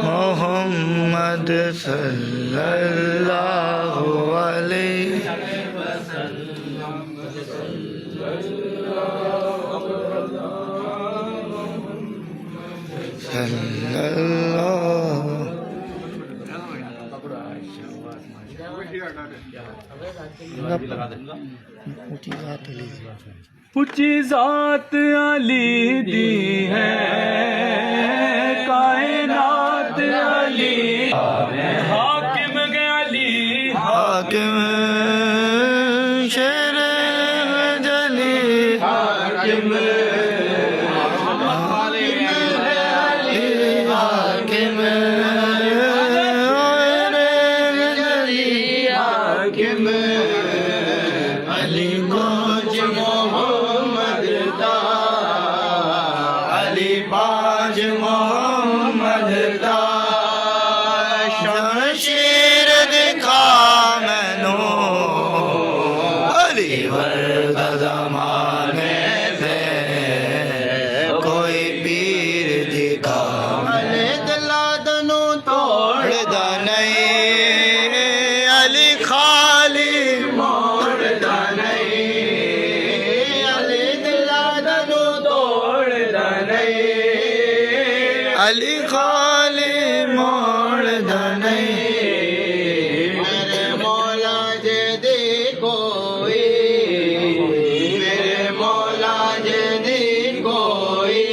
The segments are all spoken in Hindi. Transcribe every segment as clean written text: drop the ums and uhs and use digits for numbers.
मोहम्मद सल्लल्लाहु अलैहि ऊंची जात अली दी है कायनात अली हाकिम अली हाकिम शेर जली हाकिम हाकिम हाकिम अली गोज मोहम्मद दा अली बाज मोहम्मद दा शमशीर दिखा मैनू अली वर्गा ज़माने से कोई पीर दिखा अली दिला दनू तोड़दा नहीं अली खाली मोड़दा नहीं अली दिला दनू तोड़दा नहीं अली खाली मोड़दा नहीं मेरे मौला जे दी कोई मेरे मौला जे दी कोई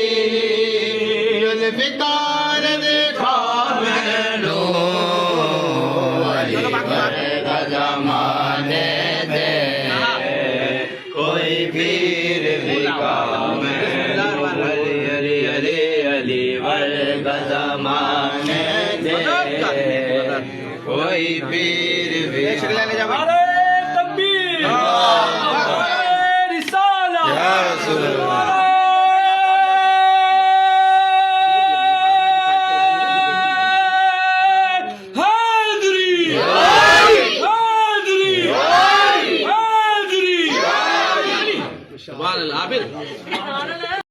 जुल्फ़िकार दिखा मैनू अली वर्गा ज़माने दे कोई पीर दिखा मैनू अली अली अली अली वर्गा ज़माने दे कोई पीर दिखा